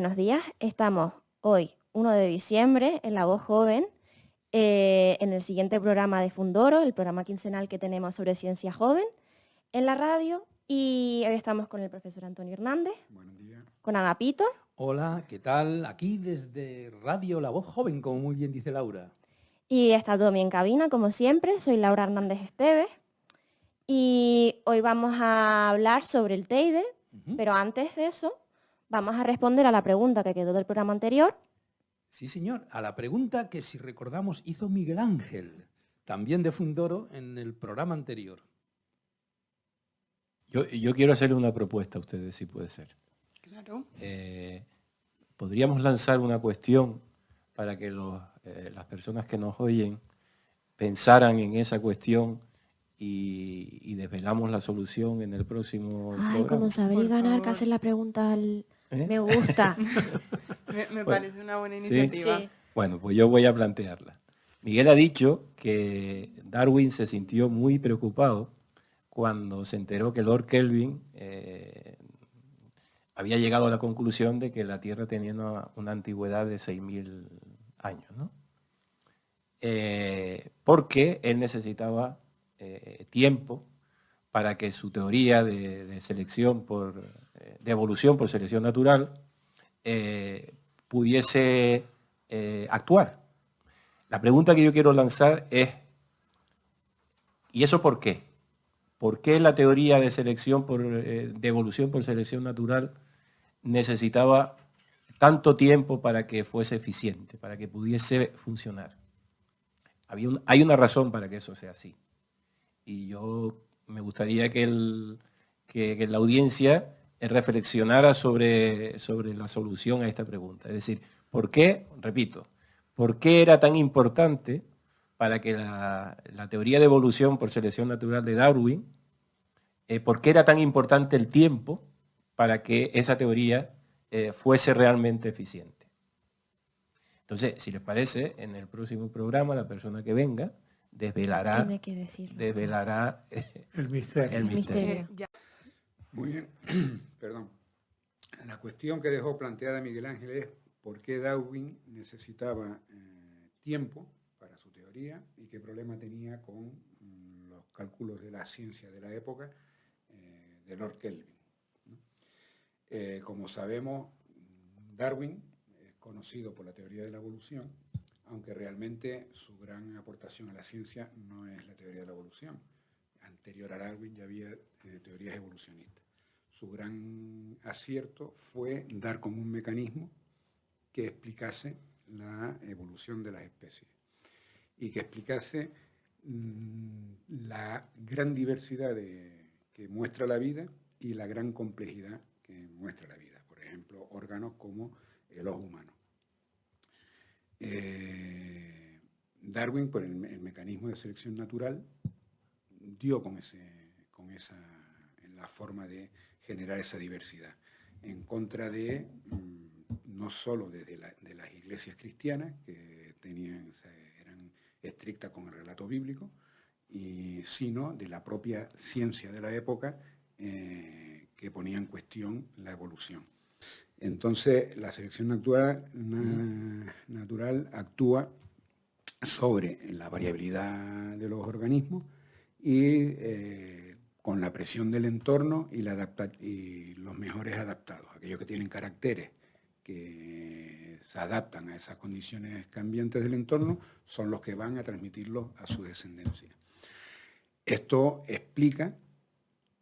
buenos días. Estamos hoy, 1 de diciembre, en La Voz Joven, en el siguiente programa de Fundoro, el programa quincenal que tenemos sobre ciencia joven, en la radio. Y hoy estamos con el profesor Antonio Hernández. Buenos días. Con Agapito. Hola, ¿qué tal? Aquí desde Radio La Voz Joven, como muy bien dice Laura. Y está Tommy en cabina, como siempre. Soy Laura Hernández Esteves. Y hoy vamos a hablar sobre el Teide, pero antes de eso vamos a responder a la pregunta que quedó del programa anterior. Sí, señor, a la pregunta que, si recordamos, hizo Miguel Ángel, también de Fundoro, en el programa anterior. Yo quiero hacerle una propuesta a ustedes, si puede ser. Claro. Podríamos lanzar una cuestión para que las personas que nos oyen pensaran en esa cuestión y desvelamos la solución en el próximo programa. Como sabéis ganar, que hacer la pregunta al... Me gusta. Me parece una buena iniciativa. Sí. Bueno, pues yo voy a plantearla. Miguel ha dicho que Darwin se sintió muy preocupado cuando se enteró que Lord Kelvin había llegado a la conclusión de que la Tierra tenía una antigüedad de 6.000 años, ¿no? Porque él necesitaba tiempo para que su teoría de selección de evolución por selección natural pudiese actuar. La pregunta que yo quiero lanzar es, ¿y eso por qué? ¿Por qué la teoría de selección de evolución por selección natural necesitaba tanto tiempo para que fuese eficiente, para que pudiese funcionar? Hay una razón para que eso sea así. Y yo me gustaría que la audiencia reflexionara sobre la solución a esta pregunta. Es decir, ¿por qué, repito, por qué era tan importante para que la teoría de evolución por selección natural de Darwin, por qué era tan importante el tiempo para que esa teoría fuese realmente eficiente? Entonces, si les parece, en el próximo programa la persona que venga desvelará El misterio. el misterio. Muy bien. Perdón. La cuestión que dejó planteada Miguel Ángel es por qué Darwin necesitaba tiempo para su teoría y qué problema tenía con los cálculos de la ciencia de la época de Lord Kelvin, ¿no? Como sabemos, Darwin es conocido por la teoría de la evolución, aunque realmente su gran aportación a la ciencia no es la teoría de la evolución. Anterior a Darwin ya había teorías evolucionistas. Su gran acierto fue dar como un mecanismo que explicase la evolución de las especies y que explicase la gran diversidad que muestra la vida y la gran complejidad que muestra la vida. Por ejemplo, órganos como el ojo humano. Darwin, por el mecanismo de selección natural, dio en la forma de generar esa diversidad, en contra de no solo de las iglesias cristianas, que eran estrictas con el relato bíblico, sino de la propia ciencia de la época, que ponía en cuestión la evolución. Entonces, la selección natural actúa sobre la variabilidad de los organismos y con la presión del entorno y los mejores adaptados, aquellos que tienen caracteres que se adaptan a esas condiciones cambiantes del entorno, son los que van a transmitirlos a su descendencia. Esto explica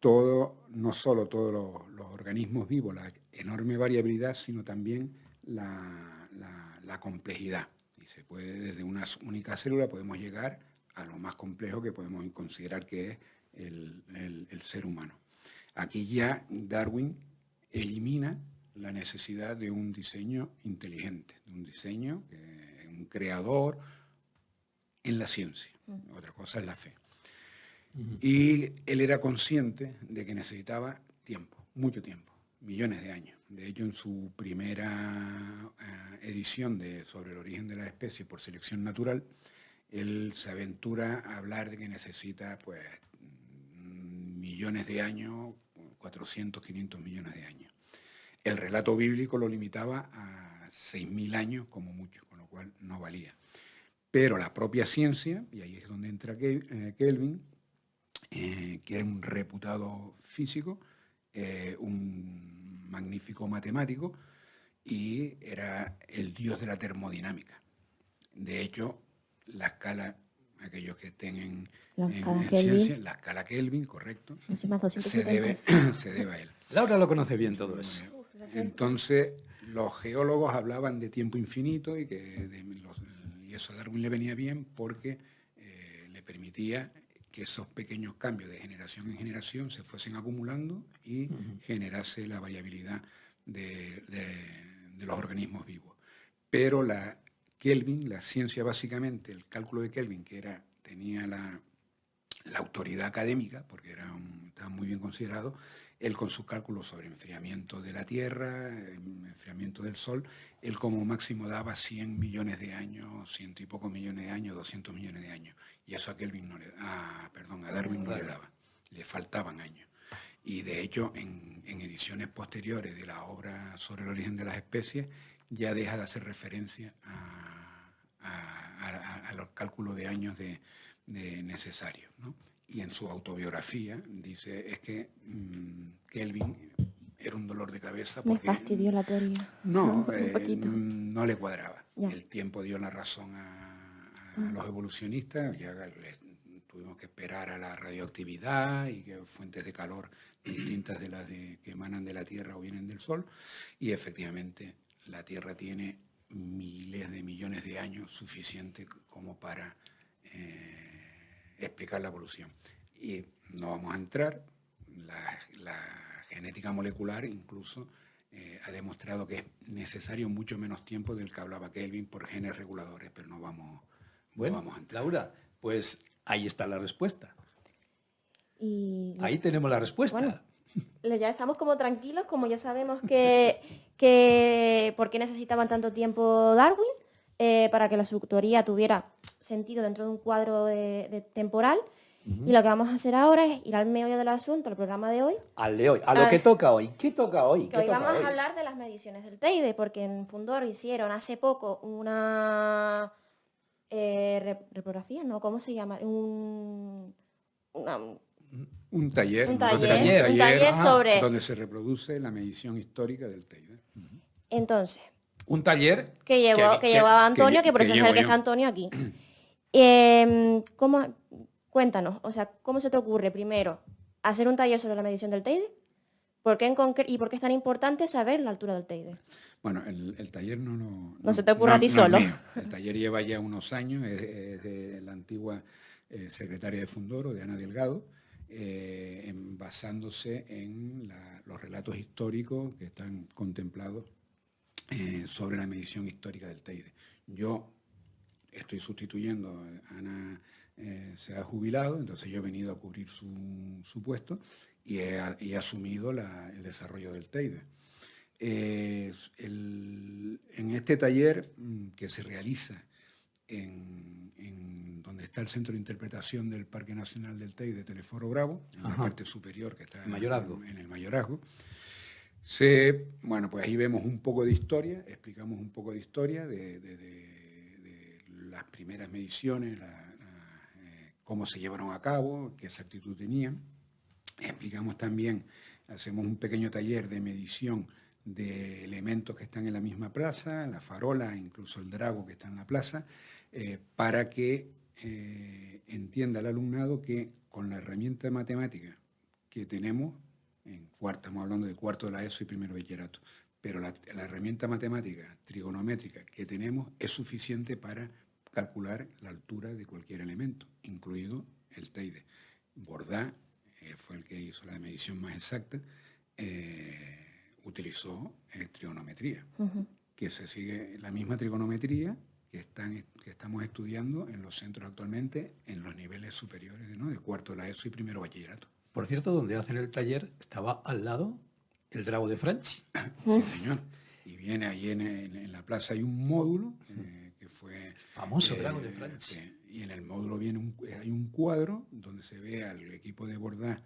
no solo todos los organismos vivos, la enorme variabilidad, sino también la complejidad. Y se puede, desde una única célula podemos llegar a lo más complejo que podemos considerar que es el ser humano. Aquí ya Darwin elimina la necesidad de un diseño inteligente, de un diseño, un creador en la ciencia. Otra cosa es la fe. Y él era consciente de que necesitaba tiempo, mucho tiempo, millones de años. De hecho, en su primera edición sobre el origen de la especie por selección natural, él se aventura a hablar de que necesita pues, millones de años, 400, 500 millones de años. El relato bíblico lo limitaba a 6.000 años como mucho, con lo cual no valía. Pero la propia ciencia, y ahí es donde entra Kelvin, que era un reputado físico, un magnífico matemático, y era el dios de la termodinámica. De hecho, la escala, aquellos que estén en ciencia, la escala Kelvin, correcto, se debe a él. Laura lo conoce bien todo eso. Entonces, los geólogos hablaban de tiempo infinito y eso a Darwin le venía bien porque le permitía que esos pequeños cambios de generación en generación se fuesen acumulando y generase la variabilidad de los organismos vivos. Pero la Kelvin, la ciencia básicamente, el cálculo de Kelvin, tenía la autoridad académica, porque estaba muy bien considerado, él con sus cálculos sobre enfriamiento de la Tierra, enfriamiento del Sol, él como máximo daba 100 millones de años, 100 y pocos millones de años, 200 millones de años. Y eso a Darwin no le daba, le faltaban años. Y de hecho, en ediciones posteriores de la obra sobre el origen de las especies, ya deja de hacer referencia a los cálculos de años necesarios, ¿no? Y en su autobiografía dice, es que Kelvin era un dolor de cabeza porque... Me fastidió la teoría. No, no le cuadraba. Ya. El tiempo dio la razón a los evolucionistas, ya tuvimos que esperar a la radioactividad y que fuentes de calor distintas de las que emanan de la Tierra o vienen del Sol, y efectivamente la Tierra tiene miles de millones de años suficiente como para explicar la evolución. Y no vamos a entrar, la genética molecular incluso ha demostrado que es necesario mucho menos tiempo del que hablaba Kelvin por genes reguladores, pero no vamos a entrar. Laura, pues ahí está la respuesta. Y ahí tenemos la respuesta. Bueno, ya estamos como tranquilos, como ya sabemos que por qué necesitaban tanto tiempo Darwin, para que su teoría tuviera sentido dentro de un cuadro temporal. Y lo que vamos a hacer ahora es ir al meollo del asunto, al programa de hoy. Al de hoy, a lo que toca hoy. ¿Qué toca hoy? Hoy vamos a hablar de las mediciones del Teide, porque en Fundoro hicieron hace poco una reprografía, ¿no? ¿Cómo se llama? Un taller sobre... donde se reproduce la medición histórica del Teide. Entonces... Un taller que llevaba Antonio, que por eso es el que está Antonio aquí. Cuéntanos, o sea, ¿cómo se te ocurre primero hacer un taller sobre la medición del Teide? ¿Y por qué es tan importante saber la altura del Teide? Bueno, el taller no se te ocurre a ti solo. El taller lleva ya unos años, es de la antigua secretaria de Fundoro, de Ana Delgado, basándose en los relatos históricos que están contemplados sobre la medición histórica del Teide. Yo estoy sustituyendo, Ana se ha jubilado, entonces yo he venido a cubrir su puesto y he asumido el desarrollo del Teide. En este taller que se realiza en donde está el Centro de Interpretación del Parque Nacional del Teide, Teleforo Bravo, en la parte superior que está en el Mayorazgo, pues ahí vemos un poco de historia, explicamos un poco de historia de las primeras mediciones, cómo se llevaron a cabo, qué exactitud tenían. Explicamos también, hacemos un pequeño taller de medición de elementos que están en la misma plaza, la farola, incluso el drago que está en la plaza, para que entienda el alumnado que con la herramienta matemática que tenemos, estamos hablando de cuarto de la ESO y primero bachillerato, pero la herramienta matemática trigonométrica que tenemos es suficiente para calcular la altura de cualquier elemento, incluido el Teide. Bordá fue el que hizo la medición más exacta, utilizó trigonometría, que se sigue la misma trigonometría que estamos estudiando en los centros actualmente en los niveles superiores, ¿no? De cuarto de la ESO y primero bachillerato. Por cierto, donde hacen el taller estaba al lado el drago de Franchi. Sí, señor. Y viene ahí en la plaza hay un módulo que fue... Famoso drago de Franchi. Y en el módulo hay un cuadro donde se ve al equipo de Bordá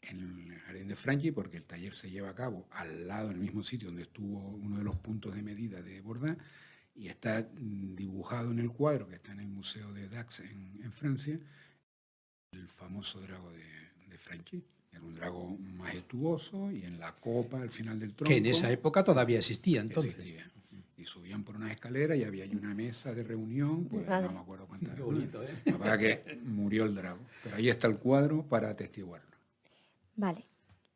en el Jardín de Franchi, porque el taller se lleva a cabo al lado, en el mismo sitio donde estuvo uno de los puntos de medida de Bourdin, y está dibujado en el cuadro que está en el Museo de Dax en Francia, el famoso drago de Franchi. Era un drago majestuoso y en la copa, al final del tronco... Que en esa época todavía existía, entonces. Existía. Y subían por unas escaleras y había ahí una mesa de reunión, pues no me acuerdo cuántas. Qué bonito, ¿eh? La verdad que murió el drago. Pero ahí está el cuadro para atestiguarlo. Vale.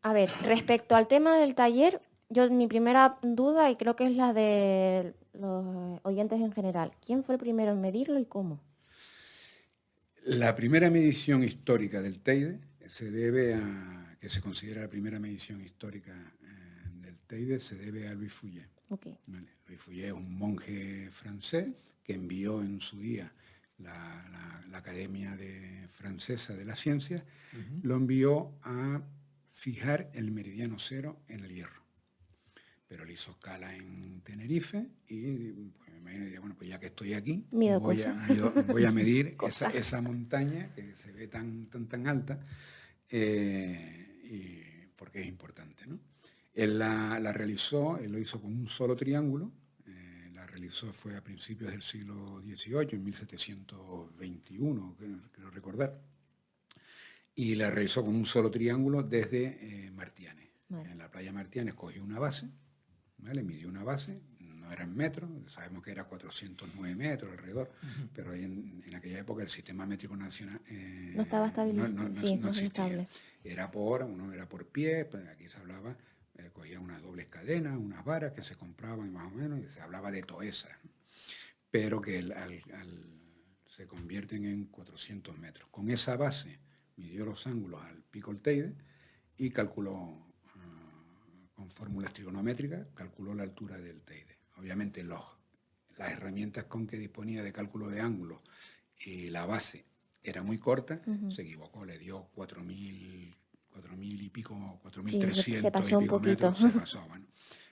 A ver, respecto al tema del taller, mi primera duda, y creo que es la de los oyentes en general, ¿quién fue el primero en medirlo y cómo? La primera medición histórica del Teide se debe a, que se considera la primera medición histórica del Teide, se debe a Louis Fouillet. Okay. Vale. Louis Fouillet es un monje francés que envió en su día la Academia Francesa de las Ciencias, lo envió a fijar el meridiano cero en el Hierro. Pero le hizo escala en Tenerife y pues, me imagino que diría, bueno, pues ya que estoy aquí, voy a medir esa montaña que se ve tan alta, y porque es importante, ¿no? Él la realizó, él lo hizo con un solo triángulo, fue a principios del siglo XVIII, en 1721, creo recordar, y la realizó con un solo triángulo desde Martianes. Vale. En la playa Martianes cogió una base, ¿vale? Midió una base, no eran metros, sabemos que era 409 metros alrededor, pero en aquella época el sistema métrico nacional no estaba estabilizado, no existía. Era por pie, pues aquí se hablaba, cogía unas dobles cadenas, unas varas que se compraban más o menos, y se hablaba de toesas, pero que se convierten en 400 metros. Con esa base midió los ángulos al pico del Teide y calculó, con fórmulas trigonométricas, calculó la altura del Teide. Obviamente las herramientas con que disponía de cálculo de ángulos y la base era muy corta, se equivocó, le dio 4.000 y pico, 4.300 sí, se pasó un poquito. Metros, se pasó, bueno.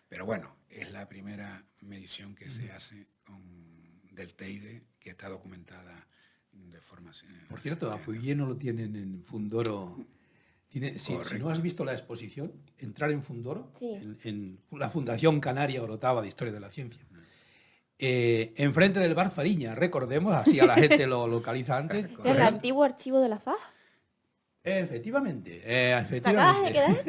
Pero bueno, es la primera medición que se hace del Teide que está documentada de forma... Por cierto, a Fouillet no lo tienen en Fundoro. Si no has visto la exposición, entrar en Fundoro, sí, en la Fundación Canaria Orotava de Historia de la Ciencia. Enfrente del bar Fariña, recordemos, así a la gente lo localiza antes. ¿El antiguo archivo de la FAJ? Efectivamente. ¿Te acabas de quedar?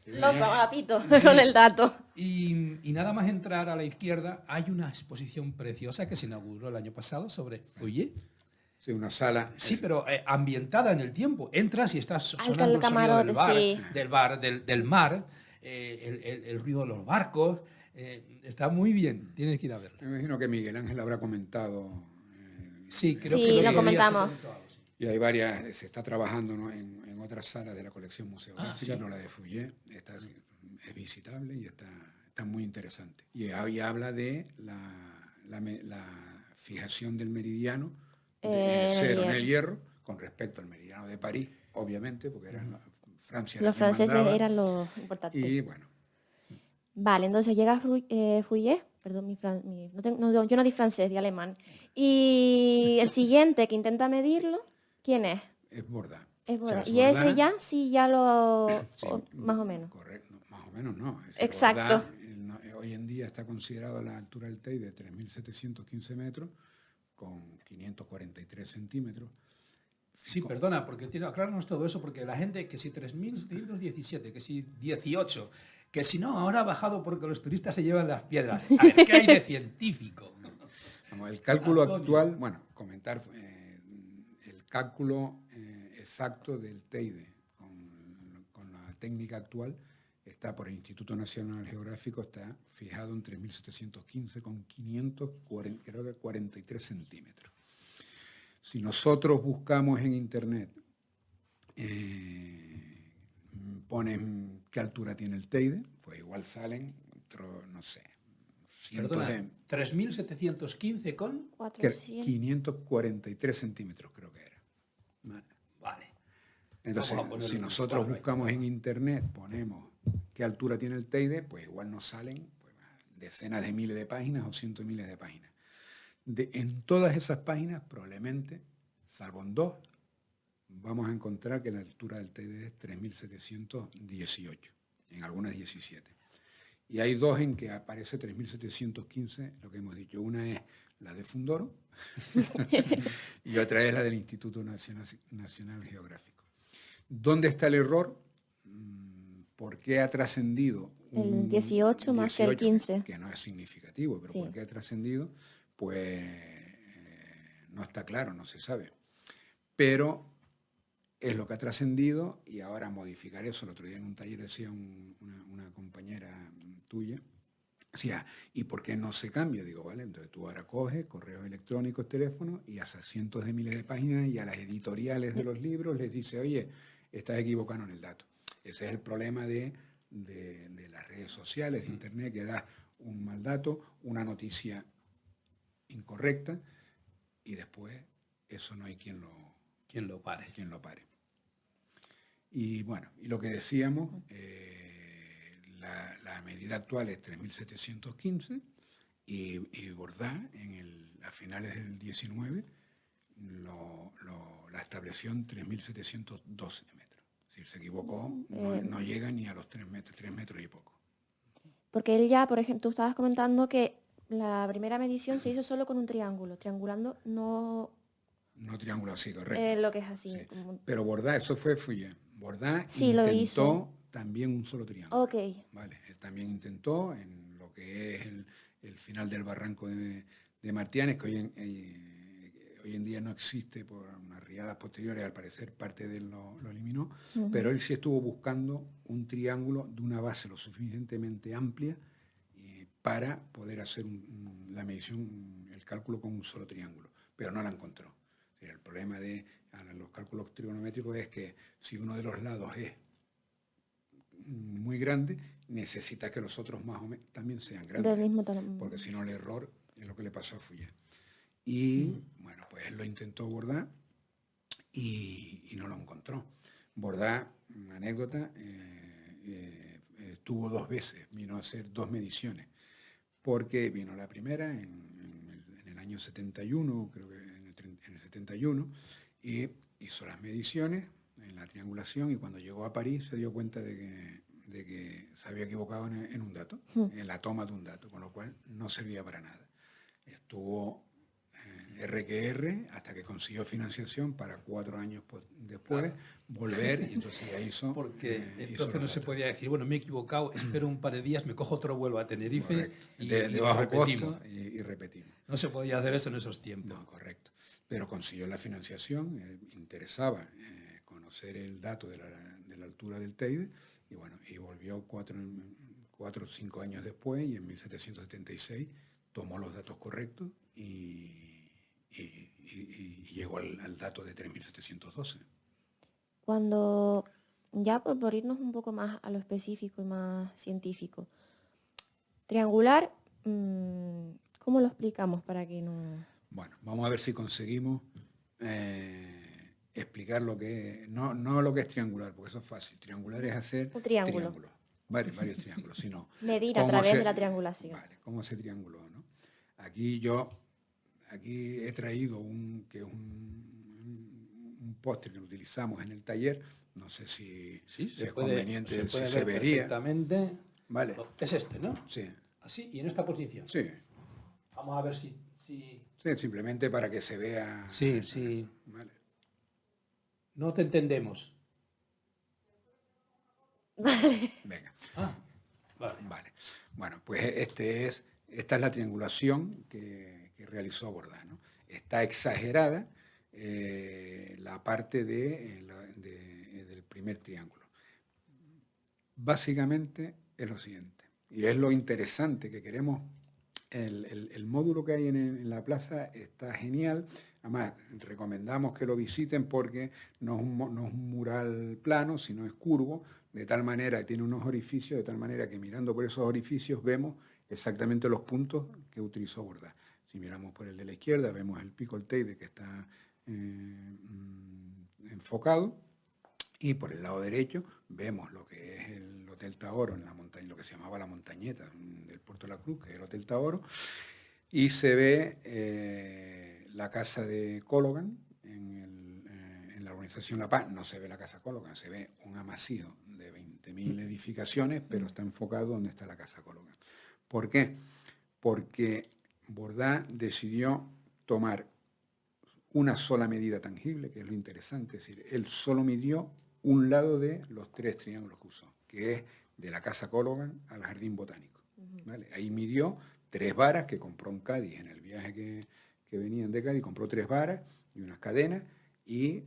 Loco, rapito, con el dato. Y nada más entrar a la izquierda, hay una exposición preciosa que se inauguró el año pasado sobre Fouillet. Sí, una sala. Sí, pero ambientada en el tiempo. Entras y estás sonando el sonido del bar, sí, del mar, el ruido de los barcos. Está muy bien, tienes que ir a verlo. Me imagino que Miguel Ángel habrá comentado. Sí, creo que lo comentamos. Y hay varias, se está trabajando, ¿no?, en otras salas de la colección museográfica, sí, no la de Fouillet, es visitable y está muy interesante. Y habla de la fijación del meridiano cero en el Hierro con respecto al meridiano de París, obviamente, porque Francia los franceses eran los importantes. Y bueno. Vale, entonces llega Fouillet, perdón, yo no di francés, di alemán. Y el siguiente que intenta medirlo, ¿quién es? Es Bourdin. Es Bourdin. Y ese ya, sí, ya lo... Sí, más o menos. Correcto, más o menos no. Exacto. Bourdin, hoy en día está considerado la altura del Teide de 3.715 metros, con 543 centímetros. Sí, perdona, porque aclararnos todo eso, porque la gente, que si 3.717, que si 18, que si no, ahora ha bajado porque los turistas se llevan las piedras. A ver, ¿qué hay de científico? Vamos, el cálculo actual, bueno, comentar el cálculo exacto del Teide con la técnica actual está por el Instituto Nacional Geográfico, está fijado en 3.715 con 543 centímetros. Si nosotros buscamos en internet, ponen qué altura tiene el Teide, pues igual salen, no sé, Perdona, 3.715 con 543 centímetros creo que era. Vale. Entonces, si nosotros buscamos en internet, ponemos qué altura tiene el Teide, pues igual nos salen decenas de miles de páginas o cientos de miles de páginas. En todas esas páginas, probablemente, salvo en dos, vamos a encontrar que la altura del Teide es 3.718, en algunas 17. Y hay dos en que aparece 3.715, lo que hemos dicho. Una es la de Fundoro y otra es la del Instituto Nacional Geográfico. ¿Dónde está el error? ¿Por qué ha trascendido el 18 más que el 15? Que no es significativo, pero sí. ¿Por qué ha trascendido? Pues no está claro, no se sabe. Pero es lo que ha trascendido y ahora modificar eso. El otro día en un taller decía una compañera tuya, decía, ¿y por qué no se cambia? Digo, vale, entonces tú ahora coges correos electrónicos, teléfonos y haces cientos de miles de páginas y a las editoriales de los libros les dice, oye, estás equivocado en el dato. Ese es el problema de las redes sociales, de Internet, que da un mal dato, una noticia incorrecta y después eso no hay quien lo pare. Y bueno, y lo que decíamos, la medida actual es 3.715 y Borda a finales del 19 la estableció en 3.712 metros. Es decir, se equivocó, no llega ni a los 3 metros y poco. Porque él ya, por ejemplo, tú estabas comentando que la primera medición se hizo solo con un triángulo, triangulando no... No triángulo, sí, correcto. Lo que es así. Sí. Pero Borda, eso fue Fouillet. Borda sí, intentó también un solo triángulo. Ok. Vale, él también intentó en lo que es el final del barranco de Martianes, que hoy en día no existe por unas riadas posteriores, al parecer parte de él lo eliminó, pero él sí estuvo buscando un triángulo de una base lo suficientemente amplia para poder hacer la medición, el cálculo con un solo triángulo, pero no la encontró. O sea, el problema de los cálculos trigonométricos es que si uno de los lados es muy grande, necesita que los otros más o menos también sean grandes, del mismo tamaño, porque si no el error es lo que le pasó a Fouillet. Y bueno, pues él lo intentó Borda y no lo encontró. Borda, una anécdota, estuvo 2 veces, vino a hacer 2 mediciones, porque vino la primera en el año 71, creo que en el 71, y hizo las mediciones en la triangulación y cuando llegó a París se dio cuenta de que se había equivocado en un dato, en la toma de un dato, con lo cual no servía para nada. Estuvo RQR hasta que consiguió financiación para 4 años después volver y entonces ya hizo... Porque entonces no se podía decir, bueno, me he equivocado, espero un par de días, me cojo otro vuelo a Tenerife y bajo repetimos. Costo y repetimos. No se podía hacer eso en esos tiempos. No, correcto. Pero consiguió la financiación, interesaba conocer el dato de la altura del Teide y bueno, y volvió 4 o 5 años después y en 1776 tomó los datos correctos y llegó al dato de 3.712. Cuando, ya por irnos un poco más a lo específico y más científico, triangular, ¿cómo lo explicamos para que no...? Bueno, vamos a ver si conseguimos explicar lo que es, no lo que es triangular, porque eso es fácil. Triangular es hacer un triángulo. Triángulos, varios triángulos, sino medir a través de la triangulación. Vale, cómo se trianguló, ¿no? Aquí he traído un póster que utilizamos en el taller, no sé si es conveniente, si se vería. Perfectamente. Vale. Es este, ¿no? Sí. Así y en esta posición. Sí. Vamos a ver si... Sí, simplemente para que se vea. Sí. Vale. No te entendemos. Vale. Venga. Vale. Bueno, pues esta es la triangulación que realizó Borda, ¿no? Está exagerada la parte del primer triángulo. Básicamente es lo siguiente, y es lo interesante que queremos. El módulo que hay en la plaza está genial. Además, recomendamos que lo visiten porque no es un mural plano, sino es curvo, de tal manera que tiene unos orificios, de tal manera que mirando por esos orificios vemos exactamente los puntos que utilizó Borda. Si miramos por el de la izquierda, vemos el pico del Teide que está enfocado, y por el lado derecho vemos lo que es el Hotel Taoro en la montaña, lo que se llamaba la montañeta del Puerto de la Cruz, que es el Hotel Taoro, y se ve la casa de Cologan en la urbanización La Paz no se ve la Casa Colocan, se ve un amasijo de 20.000 edificaciones, pero está enfocado donde está la Casa Colocan. ¿Por qué? Porque Borda decidió tomar una sola medida tangible, que es lo interesante, es decir, él solo midió un lado de los 3 triángulos que usó, que es de la Casa Colocan al Jardín Botánico. ¿Vale? Ahí midió 3 varas que compró en Cádiz, en el viaje que venían de Cádiz, compró 3 varas y unas cadenas, y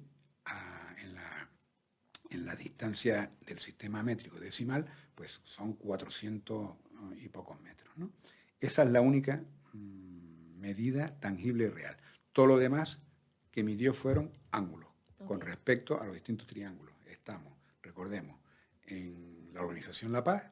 en la distancia del sistema métrico decimal, pues son 400 y pocos metros, ¿no? Esa es la única medida tangible y real. Todo lo demás que midió fueron ángulos, con respecto a los distintos triángulos. Estamos, recordemos, en la urbanización La Paz,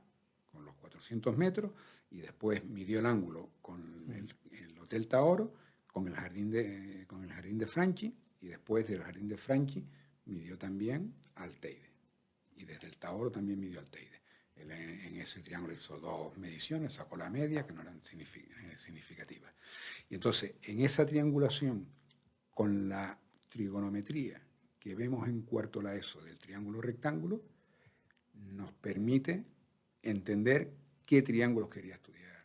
con los 400 metros, y después midió el ángulo con el Hotel Taoro, con el jardín de Franchi, y después del jardín de Franchi midió también al Teide. Y desde el Taoro también midió al Teide. Él en ese triángulo hizo 2 mediciones, sacó la media, que no eran significativas. Y entonces, en esa triangulación, con la trigonometría que vemos en cuarto la ESO del triángulo rectángulo, nos permite entender qué triángulos quería estudiar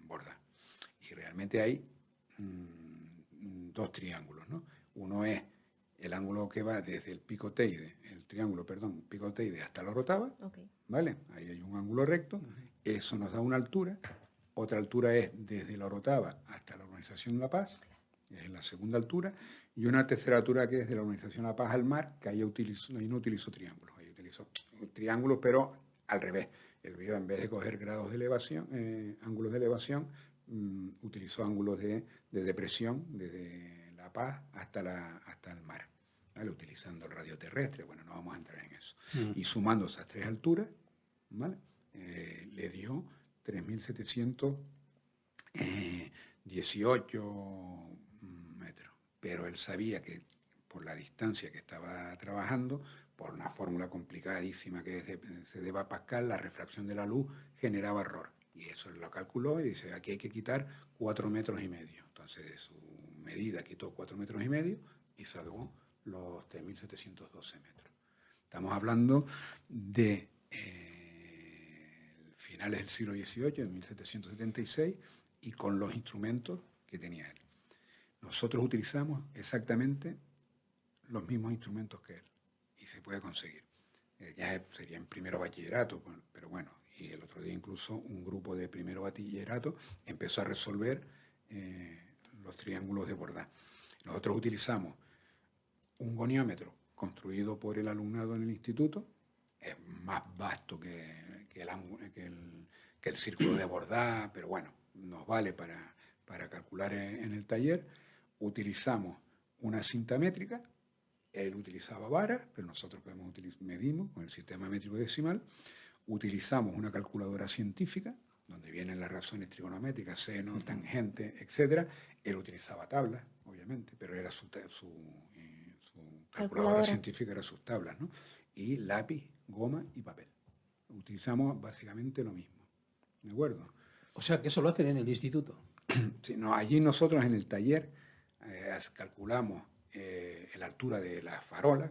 Borda. Y realmente hay 2 triángulos, ¿no? Uno es el ángulo que va desde el pico Teide, pico Teide hasta la Orotava, ¿vale? Ahí hay un ángulo recto, eso nos da una altura. Otra altura es desde la Orotava hasta la urbanización La Paz, es la segunda altura, y una tercera altura que es de la urbanización La Paz al mar, que ahí no utilizó triángulos, ahí utilizó triángulos, pero al revés. El río, en vez de coger grados de elevación, ángulos de elevación, utilizó ángulos de depresión desde La Paz hasta el mar, ¿vale? Utilizando el radio terrestre. Bueno, no vamos a entrar en eso. Y sumando esas 3 alturas, ¿vale? Le dio 3.718 metros. Pero él sabía que por la distancia que estaba trabajando, por una fórmula complicadísima que se deba a Pascal, la refracción de la luz generaba error. Y eso él lo calculó y dice, aquí hay que quitar 4,5 metros. Entonces, de su medida quitó 4,5 metros y sacó los 3.712 metros. Estamos hablando de finales del siglo XVIII, de 1776, y con los instrumentos que tenía él. Nosotros utilizamos exactamente los mismos instrumentos que él, y se puede conseguir. Ya sería en primero bachillerato, pero bueno, y el otro día incluso un grupo de primero bachillerato empezó a resolver los triángulos de Borda. Nosotros utilizamos un goniómetro construido por el alumnado en el instituto, es más vasto que el círculo de Borda, pero bueno, nos vale para calcular en el taller. Utilizamos una cinta métrica, él utilizaba varas, pero nosotros medimos con el sistema métrico decimal. Utilizamos una calculadora científica, donde vienen las razones trigonométricas, seno, tangente, etc. Él utilizaba tablas, obviamente, pero era su calculadora científica, era sus tablas, ¿no? Y lápiz, goma y papel. Utilizamos básicamente lo mismo, ¿de acuerdo? O sea, que eso lo hacen en el instituto. Sí, no, allí nosotros en el taller calculamos la altura de las farolas,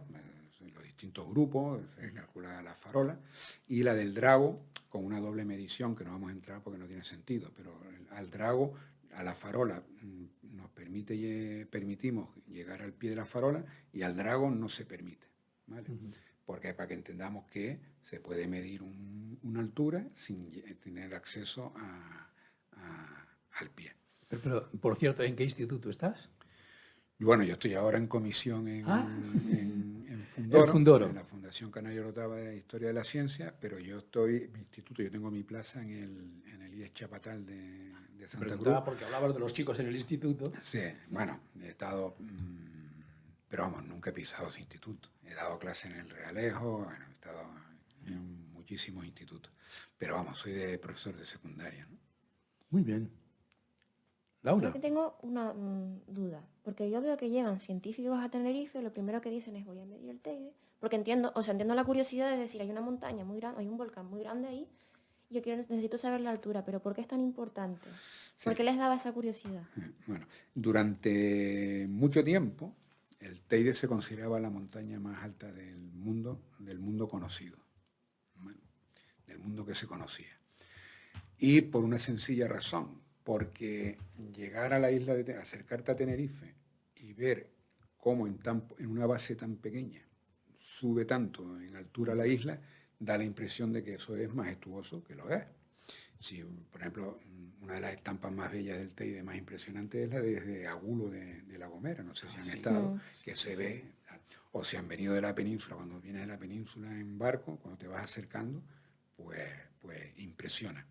los distintos grupos, se calcula la farola, y la del drago con una doble medición, que no vamos a entrar porque no tiene sentido, pero al drago, a la farola, nos permitimos llegar al pie de la farola, y al drago no se permite, ¿vale? Porque para que entendamos que se puede medir una altura sin tener acceso al pie. Pero, por cierto, ¿en qué instituto estás? Bueno, yo estoy ahora en comisión en Fundoro, en la Fundación Canario Orotava de Historia de la Ciencia, pero yo tengo mi plaza en el IES Chapatal de Santa Cruz. Porque hablabas de los chicos en el instituto. Sí, bueno, he estado, pero vamos, nunca he pisado ese instituto. He dado clase en el Realejo, bueno, he estado en muchísimos institutos, pero vamos, soy profesor de secundaria, ¿no? Muy bien. Laura. Yo que tengo una duda, porque yo veo que llegan científicos a Tenerife, lo primero que dicen es voy a medir el Teide, porque entiendo la curiosidad de decir, hay una montaña muy grande, hay un volcán muy grande ahí, y yo necesito saber la altura, pero ¿por qué es tan importante? ¿Por qué les daba esa curiosidad? Bueno, durante mucho tiempo el Teide se consideraba la montaña más alta del mundo conocido, ¿vale? Del mundo que se conocía. Y por una sencilla razón, porque llegar a la isla de acercarte a Tenerife y ver cómo en una base tan pequeña sube tanto en altura la isla, da la impresión de que eso es majestuoso, que lo es. Si, por ejemplo, una de las estampas más bellas del Teide, más impresionante, es la desde Agulo de La Gomera, no sé si han estado, que se ve, o si han venido de la península, cuando vienes de la península en barco, cuando te vas acercando, pues impresiona.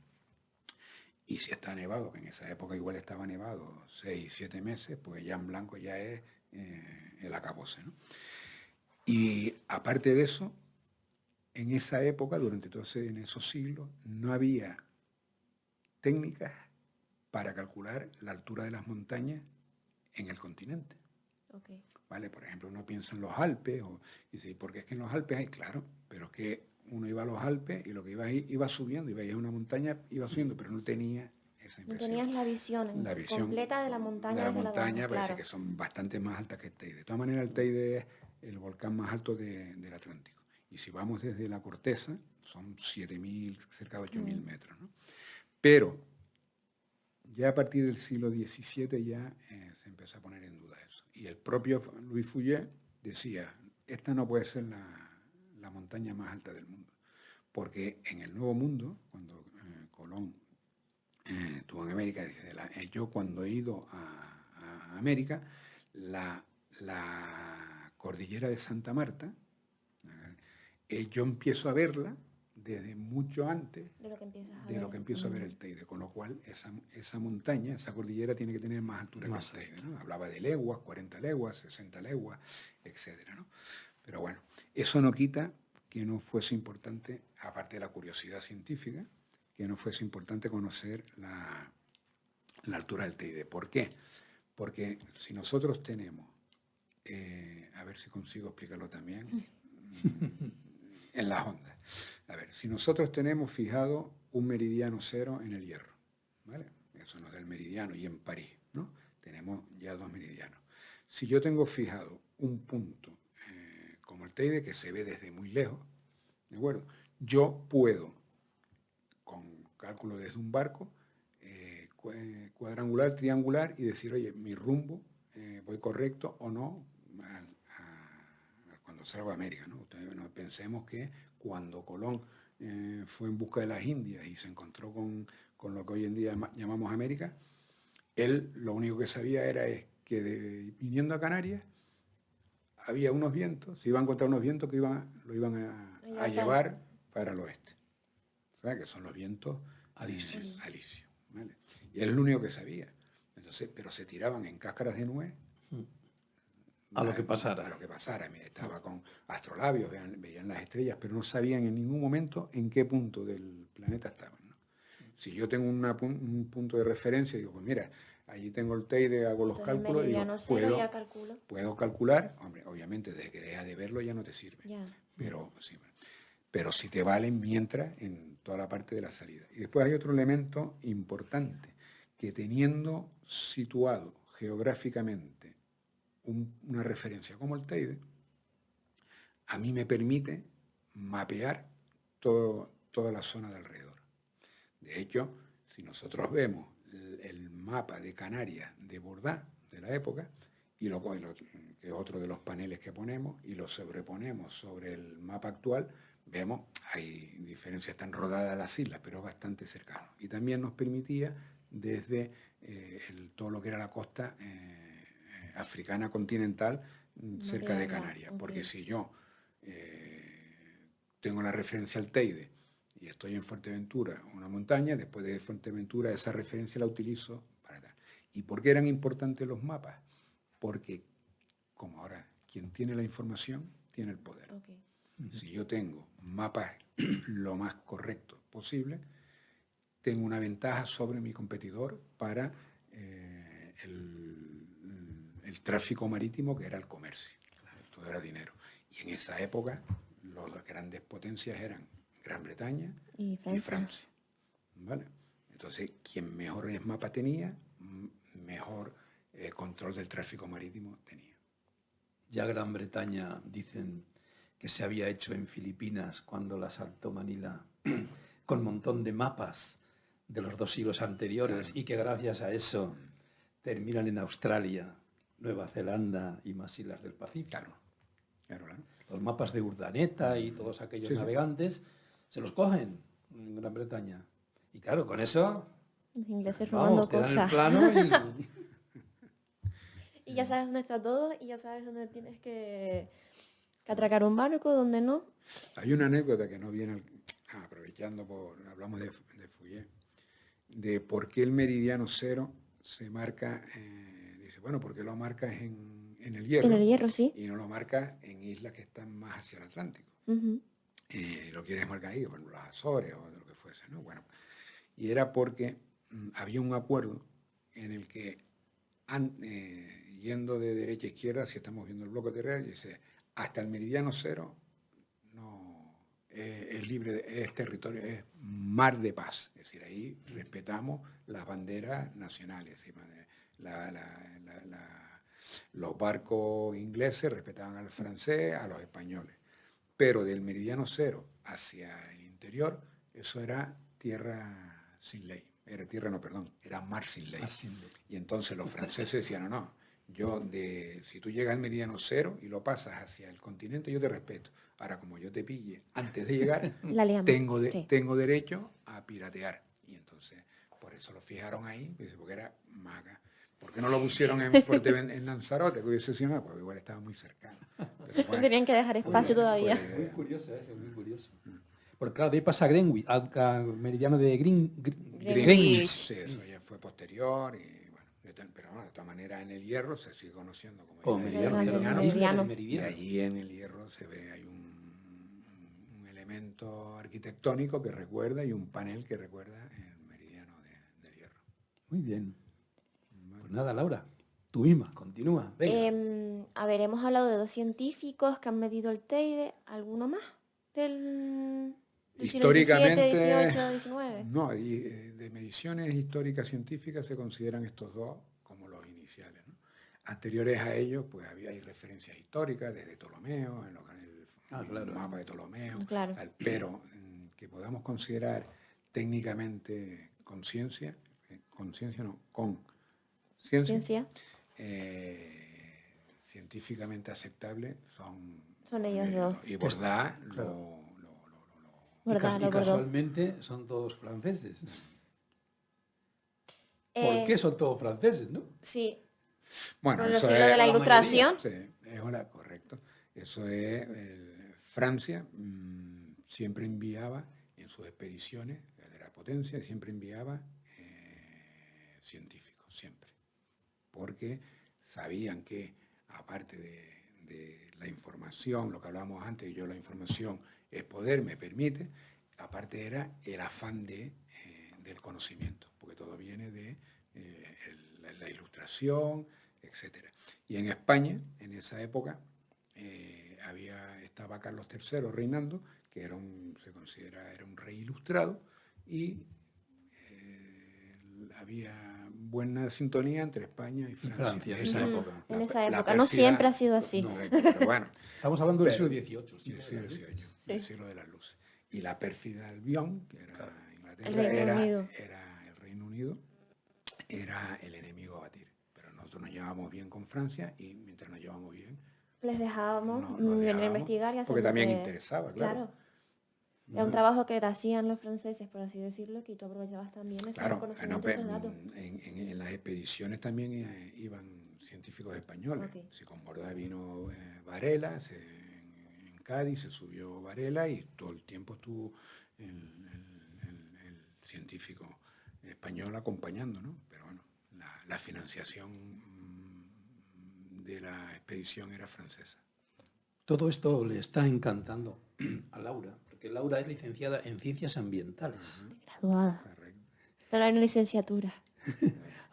Y si está nevado, que en esa época igual estaba nevado 6, 7 meses, pues ya en blanco ya es el acabose, ¿no? Y aparte de eso, en esa época, en esos siglos, no había técnicas para calcular la altura de las montañas en el continente. Okay. ¿Vale? Por ejemplo, uno piensa en los Alpes, y dice, ¿por qué es que en los Alpes hay? Claro, pero es que uno iba a los Alpes y lo que iba subiendo, iba a una montaña, iba subiendo, pero no tenía esa impresión. No tenías la visión completa de la montaña. De la montaña, parece claro. que son bastante más altas que el Teide. De todas maneras, el Teide es el volcán más alto del Atlántico. Y si vamos desde la Corteza, son 7.000, cerca de 8.000 metros, ¿no? Pero ya a partir del siglo XVII ya se empezó a poner en duda eso. Y el propio Louis Fouillé decía, esta no puede ser la montaña más alta del mundo. Porque en el Nuevo Mundo, cuando Colón estuvo en América, dice, yo cuando he ido a América, la cordillera de Santa Marta, yo empiezo a verla desde mucho antes de lo que empiezo a ver el Teide, con lo cual esa montaña, esa cordillera tiene que tener más altura que el Teide, ¿no? Hablaba de leguas, 40 leguas, 60 leguas, etcétera, ¿no? Pero bueno, eso no quita que no fuese importante, aparte de la curiosidad científica, que no fuese importante conocer la altura del Teide. ¿Por qué? Porque si nosotros tenemos, a ver si consigo explicarlo también, en las ondas. A ver, si nosotros tenemos fijado un meridiano cero en el Hierro, ¿vale? Eso nos da el meridiano, y en París, ¿no? Tenemos ya 2 meridianos. Si yo tengo fijado un punto como el Teide, que se ve desde muy lejos, ¿de acuerdo? Yo puedo, con cálculo desde un barco, cuadrangular, triangular, y decir, oye, mi rumbo, voy correcto o no, cuando salgo a América, ¿no? Ustedes no pensemos que cuando Colón fue en busca de las Indias y se encontró con lo que hoy en día llamamos América, él lo único que sabía era que viniendo a Canarias había unos vientos, se iba a encontrar unos vientos que lo iban a llevar para el oeste. ¿Sabes? Que son los vientos alisios, ¿vale? Y él es lo único que sabía. Entonces, pero se tiraban en cáscaras de nuez a lo que pasara. A lo que pasara. Estaba con astrolabios, veían las estrellas, pero no sabían en ningún momento en qué punto del planeta estaban, ¿no? Si yo tengo un punto de referencia, digo, pues mira, allí tengo el Teide, hago los cálculos, digo, puedo calcular. Hombre, obviamente desde que dejas de verlo ya no te sirve. Yeah. Pero sí te valen mientras en toda la parte de la salida. Y después hay otro elemento importante, que teniendo situado geográficamente una referencia como el Teide, a mí me permite mapear toda la zona de alrededor. De hecho, si nosotros vemos el mapa de Canarias de Bordá de la época, que es otro de los paneles que ponemos, y lo sobreponemos sobre el mapa actual, vemos, hay diferencias, están rodadas las islas, pero es bastante cercano. Y también nos permitía, desde todo lo que era la costa africana continental, cerca de Canarias. Okay. Porque si yo tengo la referencia al Teide y estoy en Fuerteventura, una montaña, después de Fuerteventura esa referencia la utilizo para tal. ¿Y por qué eran importantes los mapas? Porque, como ahora, quien tiene la información tiene el poder. Okay. Si yo tengo mapas lo más correctos posible, tengo una ventaja sobre mi competidor para el tráfico marítimo, que era el comercio. Todo era dinero. Y en esa época las grandes potencias eran Gran Bretaña y Francia. ¿Vale? Entonces, quien mejores mapas tenía, mejor control del tráfico marítimo tenía. Ya Gran Bretaña dicen que se había hecho en Filipinas cuando la asaltó Manila con un montón de mapas de los 2 siglos anteriores, y que gracias a eso terminan en Australia, Nueva Zelanda y más islas del Pacífico. Claro. Los mapas de Urdaneta y todos aquellos navegantes se los cogen en Gran Bretaña. Y claro, con eso... Los ingleses robando te dan cosas. el plano y ya sabes dónde está todo y ya sabes dónde tienes que atracar un barco, dónde no. Hay una anécdota que no viene, aprovechando hablamos de Fouillé, de por qué el meridiano cero se marca, dice, bueno, ¿por qué lo marcas en el Hierro? En el Hierro, sí. Y no lo marcas en islas que están más hacia el Atlántico. Lo quieres marcar ahí, bueno, las Azores o de lo que fuese, ¿no? Bueno, y era porque había un acuerdo en el que, yendo de derecha a izquierda, si estamos viendo el bloque terrestre, dice, hasta el meridiano cero no es libre, es territorio, es mar de paz. Es decir, ahí respetamos las banderas nacionales. Los barcos ingleses respetaban al francés, a los españoles. Pero del meridiano cero hacia el interior, eso era tierra sin ley. Era mar sin ley. Y entonces los franceses decían, no, si tú llegas al meridiano cero y lo pasas hacia el continente, yo te respeto. Ahora, como yo te pille antes de llegar, tengo derecho a piratear. Y entonces, por eso lo fijaron ahí, porque era maga. ¿Por qué no lo pusieron en Lanzarote? Que hubiese sido, pues igual estaba muy cercano. Tenían que dejar espacio todavía. Muy curioso eso, muy curioso. Porque claro, de ahí pasa Greenwich, al meridiano de Greenwich. Sí, eso ya fue posterior. Y, bueno, pero bueno, de todas maneras en el Hierro se sigue conociendo como meridiano. Y allí en el Hierro se ve, hay un elemento arquitectónico que recuerda y un panel que recuerda el meridiano del Hierro. Muy bien. Pues nada, Laura, tú misma, continúa. A ver, hemos hablado de 2 científicos que han medido el Teide. ¿Alguno más? Del históricamente, siglo XVII, XIX. No, y de mediciones históricas científicas se consideran estos 2 como los iniciales, ¿no? Anteriores a ellos, pues hay referencias históricas desde Ptolomeo, en el mapa de Ptolomeo, pero que podamos considerar técnicamente con ciencia científicamente aceptable son ellos 2. Y Borda y casualmente son todos franceses. ¿Por qué son todos franceses, no? Sí. Bueno, eso es de la Ilustración. Sí, es correcto. Eso es Francia siempre enviaba en sus expediciones de la potencia, siempre enviaba científicos, siempre. Porque sabían que, aparte de la información, lo que hablábamos antes, la información es poder, me permite, aparte era el afán del conocimiento, porque todo viene de la ilustración, etc. Y en España, en esa época, estaba Carlos III reinando, que se considera era un rey ilustrado, y había buena sintonía entre España y Francia. En esa época. En esa época, no siempre ha sido así. No, pero bueno. Estamos hablando del siglo XVIII. El siglo de la luz. Y la pérfida Albión, que era Inglaterra, era el Reino Unido, era el enemigo a batir. Pero nosotros nos llevábamos bien con Francia y mientras nos llevábamos bien... Les dejábamos venir a investigar y hacer. Porque también interesaba, claro. Era un trabajo que hacían los franceses, por así decirlo, que tú aprovechabas también esos conocimientos, esos datos. En las expediciones también iban científicos españoles. Si con Borda vino Varela, en Cádiz se subió Varela y todo el tiempo estuvo el científico español acompañando, ¿no? Pero bueno, la financiación de la expedición era francesa. Todo esto le está encantando a Laura, porque Laura es licenciada en Ciencias Ambientales. Graduada. Correcto. Pero hay una licenciatura.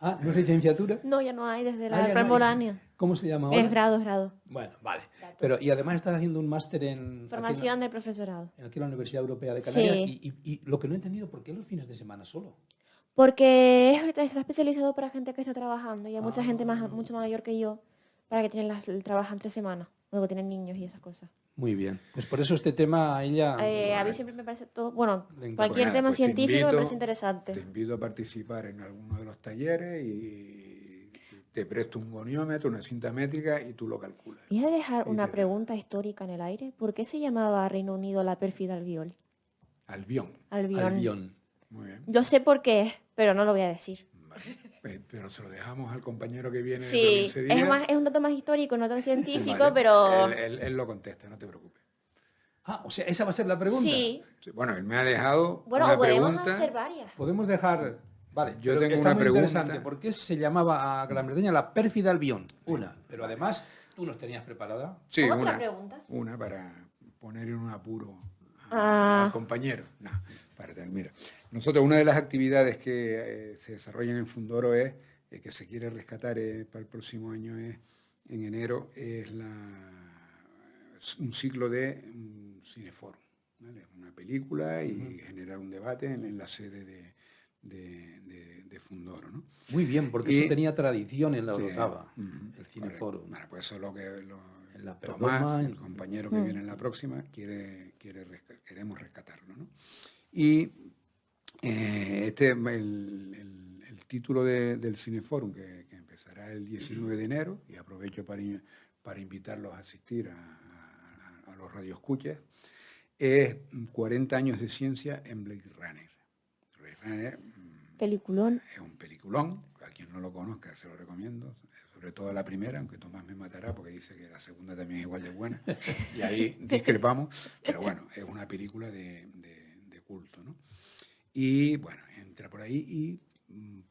Ah, ¿no es licenciatura? No, ya no hay desde la Remolania. ¿Cómo se llama ahora? Es grado. Bueno, vale. Pero, y además estás haciendo un máster en... Formación del profesorado. Aquí en la Universidad Europea de Canarias. Sí. Y lo que no he entendido, ¿por qué los fines de semana solo? Porque está especializado para gente que está trabajando y hay mucha gente mucho mayor que yo. para que tienen trabajan 3 semanas, luego tienen niños y esas cosas. Muy bien. Pues por eso este tema a ella... A mí siempre me parece todo... Bueno, Le cualquier Pues nada, tema pues científico me parece interesante. Te invito a participar en alguno de los talleres y te presto un goniómetro, una cinta métrica y tú lo calculas. Voy a dejar Y una te- pregunta histórica en el aire. ¿Por qué se llamaba Reino Unido la pérfida Albiol? Albión. Albión. Muy bien. Yo sé por qué, pero no lo voy a decir. Vale. Pero se lo dejamos al compañero que viene dentro de Sí, 15 días. es un dato más histórico, no tan científico, Vale. pero... Él lo contesta, no te preocupes. Ah, o sea, esa va a ser la pregunta. Sí. Sí, bueno, él me ha dejado Bueno, una o podemos pregunta. hacer varias. Podemos dejar... Vale, Yo pero tengo está una muy pregunta. interesante. ¿Por qué se llamaba a Gran Bretaña la pérfida Albión? Una. Pero además, tú nos tenías preparada. Sí, ¿Otra pregunta? una para poner en un apuro Ah. al compañero. No, mira, nosotros una de las actividades que se desarrollan en Fundoro es, que se quiere rescatar para el próximo año es, en enero, es un ciclo de cineforum. ¿Vale? Una película y generar un debate en la sede de Fundoro, ¿no? Muy bien, porque eso tenía tradición en la Sí, Orotava, el cineforum. Bueno, pues eso es lo que En la Tomás, Pergoma, el compañero que viene en la próxima, queremos rescatarlo, ¿no? Y el título del Cineforum, que empezará el 19 de enero, y aprovecho para invitarlos a asistir a los radioescuchas, es 40 años de ciencia en Blade Runner. Blade Runner Peliculón. es un peliculón, a quien no lo conozca se lo recomiendo, sobre todo la primera, aunque Tomás me matará porque dice que la segunda también es igual de buena, y ahí discrepamos, pero bueno, es una película de culto, ¿no? Y bueno, entra por ahí y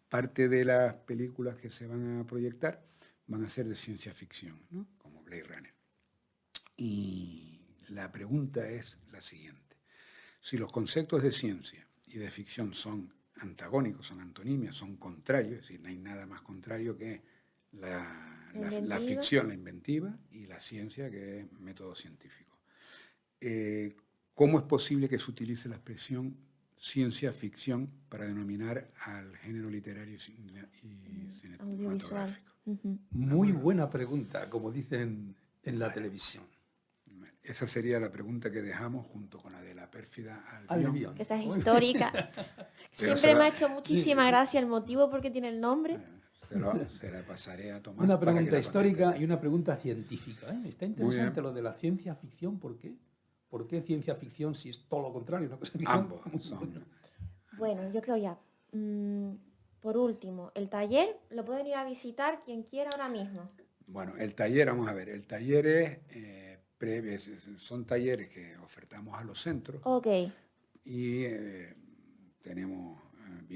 parte de las películas que se van a proyectar van a ser de ciencia ficción, ¿no? Como Blade Runner. Y la pregunta es la siguiente. Si los conceptos de ciencia y de ficción son antagónicos, son antonimias, son contrarios, es decir, no hay nada más contrario que la ficción, la inventiva, y la ciencia, que es método científico. ¿Cómo es posible que se utilice la expresión ciencia ficción para denominar al género literario y cinematográfico? Muy buena pregunta, como dicen en la televisión. Esa sería la pregunta que dejamos junto con la de la pérfida Albión. Esa es histórica. Siempre me ha hecho muchísima gracia el motivo porque tiene el nombre. Se la pasaré a Tomás. Una pregunta histórica y una pregunta científica. Está interesante lo de la ciencia ficción. ¿Por qué? ¿Por qué ciencia ficción si es todo lo contrario? Una cosa ambos son. Bueno, yo creo ya. Por último, el taller lo pueden ir a visitar quien quiera ahora mismo. Bueno, el taller, vamos a ver, el taller son talleres que ofertamos a los centros. Ok. Y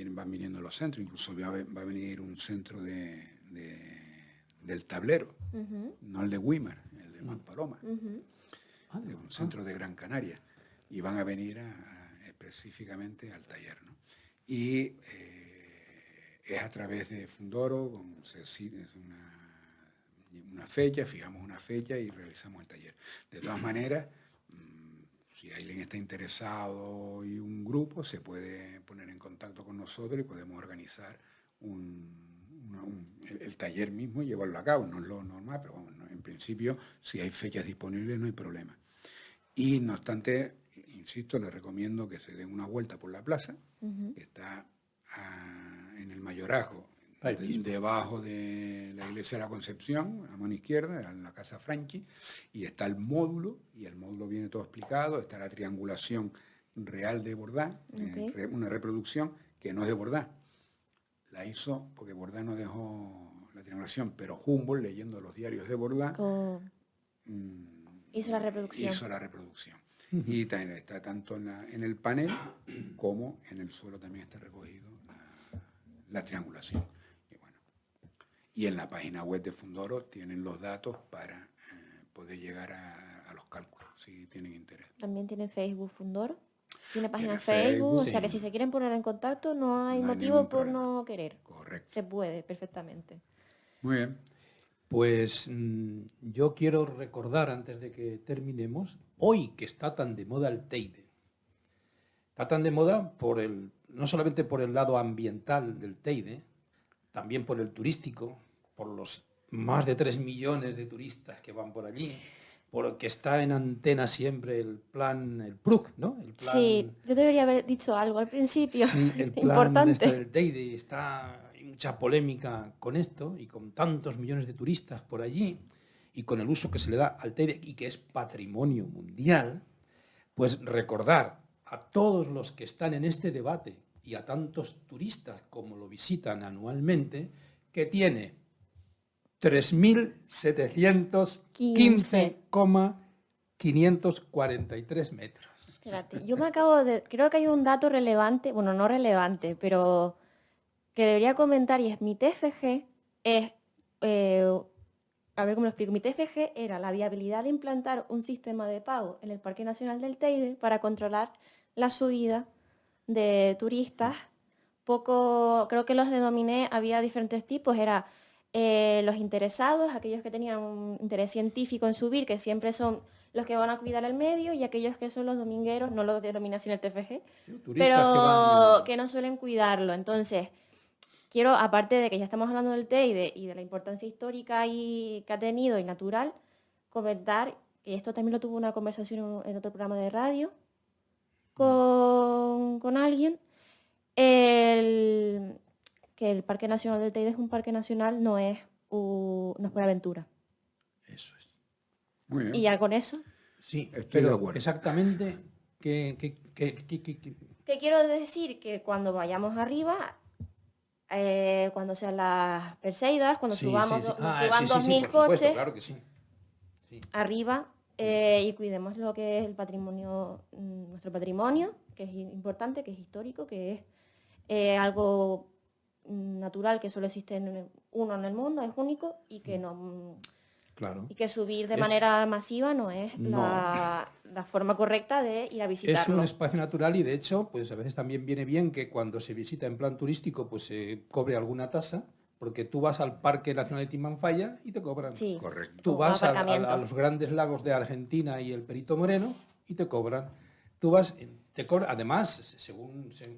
van viniendo los centros, incluso va a venir un centro del tablero, no el de Weimar, el de Maspaloma, de un centro de Gran Canaria, y van a venir específicamente al taller, ¿no? Y es a través de Fundoro, es una fecha, fijamos una fecha y realizamos el taller. De todas maneras, si alguien está interesado y un grupo, se puede poner en contacto con nosotros y podemos organizar el taller mismo y llevarlo a cabo. No es lo normal, pero bueno, en principio, si hay fechas disponibles, no hay problema. Y no obstante, insisto, les recomiendo que se den una vuelta por la plaza, que está en el Mayorazgo, debajo de la Iglesia de la Concepción, a mano izquierda, en la Casa Franchi, y está el módulo, y el módulo viene todo explicado, está la triangulación real de Bordá, una reproducción que no es de Bordá. La hizo porque Bordá no dejó la triangulación, pero Humboldt, leyendo los diarios de Bordá, hizo la reproducción. Y está tanto en el panel como en el suelo también está recogido la triangulación. Y en la página web de Fundoro tienen los datos para poder llegar a los cálculos, si tienen interés. También tiene Facebook Fundoro. Tiene página en Facebook, o sea que si se quieren poner en contacto no hay motivo por no querer. Correcto. Se puede perfectamente. Muy bien. Pues yo quiero recordar, antes de que terminemos, hoy que está tan de moda el Teide. Está tan de moda no solamente por el lado ambiental del Teide, también por el turístico, por los más de 3 millones de turistas que van por allí, porque está en antena siempre el PRUC, ¿no? El plan, sí, yo debería haber dicho algo al principio. Sí, el plan importante. del Teide, hay mucha polémica con esto y con tantos millones de turistas por allí y con el uso que se le da al Teide y que es patrimonio mundial, pues recordar a todos los que están en este debate y a tantos turistas como lo visitan anualmente, que tiene 3.715,543 metros. Espérate, yo creo que hay un dato relevante, bueno, no relevante, pero que debería comentar, y es mi TFG, a ver cómo lo explico, mi TFG era la viabilidad de implantar un sistema de pago en el Parque Nacional del Teide para controlar la subida de turistas. Creo que los denominé, había diferentes tipos, era los interesados, aquellos que tenían un interés científico en subir, que siempre son los que van a cuidar el medio, y aquellos que son los domingueros, no los denominación el TFG, pero que no suelen cuidarlo. Entonces, quiero, aparte de que ya estamos hablando del Teide y de la importancia histórica que ha tenido y natural, comentar, que esto también lo tuve una conversación en otro programa de radio con alguien, que el Parque Nacional del Teide es un parque nacional, no es por aventura. Eso es. Muy bien. Y ya con eso. Sí, estoy de acuerdo. Exactamente, ¿qué Te quiero decir que cuando vayamos arriba, cuando sean las Perseidas, cuando suban 2.000 coches, claro que sí. arriba, y cuidemos lo que es el patrimonio, nuestro patrimonio, que es importante, que es histórico, que es algo natural, que solo existe uno en el mundo, es único, y que no... Claro. Y que subir de manera masiva no es la forma correcta de ir a visitarlo. Es un espacio natural y, de hecho, pues a veces también viene bien que cuando se visita en plan turístico pues se cobre alguna tasa, porque tú vas al Parque Nacional de Timanfaya y te cobran. Sí. Correcto. Tú vas a los grandes lagos de Argentina y el Perito Moreno y te cobran. Tú vas, te cobran, además,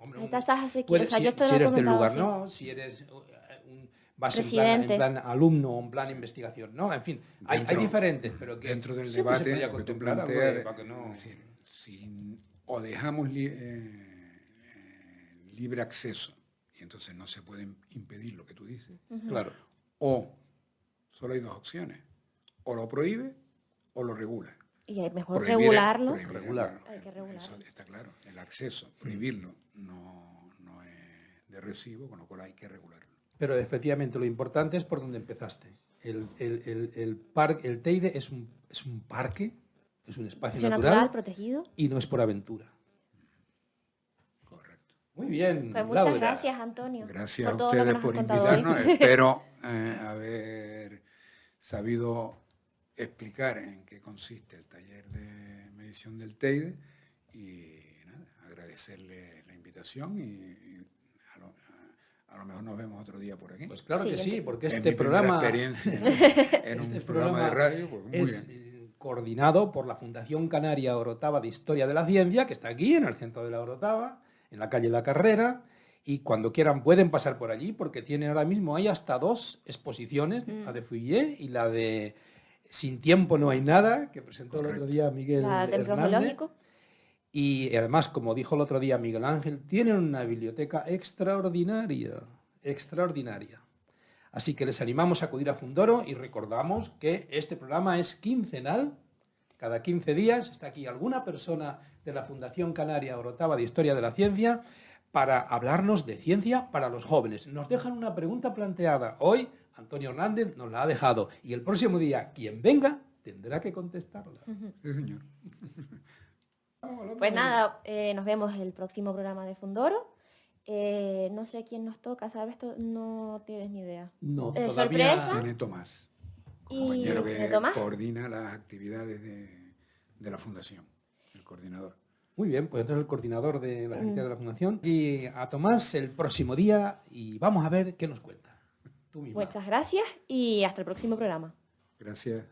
hombre, hay tasas asequibles. Si eres del lugar, no, si eres... vas en plan alumno o en plan investigación, ¿no? En fin, hay diferentes, pero que dentro del debate se lo que tú contemplar, planteas, para que no... es decir, o dejamos libre acceso y entonces no se puede impedir lo que tú dices, Claro. o solo hay dos opciones, o lo prohíbe o lo regula. Y es mejor Prohibir regularlo. Hay que regularlo. Eso está claro. El acceso, prohibirlo no es de recibo, con lo cual hay que regularlo. Pero efectivamente lo importante es por donde empezaste. El Teide es un parque, es un espacio natural protegido. Y no es por aventura. Correcto. Muy bien, Pues muchas Laura. gracias, Antonio. Gracias a ustedes por invitarnos. Espero haber sabido explicar en qué consiste el taller de medición del Teide y nada, agradecerle la invitación y a lo mejor nos vemos otro día por aquí. Pues claro que sí, porque este este programa experiencia en un programa de radio, pues muy bien. Coordinado por la Fundación Canaria Orotava de Historia de la Ciencia, que está aquí en el centro de la Orotava, en la calle La Carrera, y cuando quieran pueden pasar por allí, porque tienen ahora mismo, hay hasta 2 exposiciones, la de Fouillé y la de Sin tiempo no hay nada, que presentó el otro día Miguel Hernández. Y además, como dijo el otro día Miguel Ángel, tienen una biblioteca extraordinaria. Así que les animamos a acudir a Fundoro y recordamos que este programa es quincenal. Cada 15 días está aquí alguna persona de la Fundación Canaria Orotava de Historia de la Ciencia para hablarnos de ciencia para los jóvenes. Nos dejan una pregunta planteada. Hoy Antonio Hernández nos la ha dejado y el próximo día quien venga tendrá que contestarla. Sí, señor. Pues nada, nos vemos el próximo programa de Fundoro. No sé quién nos toca, ¿sabes? No tienes ni idea. No, sorpresa. Tiene Tomás, compañero que coordina las actividades de la Fundación, el coordinador. Muy bien, pues entonces el coordinador de la actividad de la Fundación. Y a Tomás el próximo día y vamos a ver qué nos cuenta. Tú misma. Muchas gracias y hasta el próximo programa. Gracias.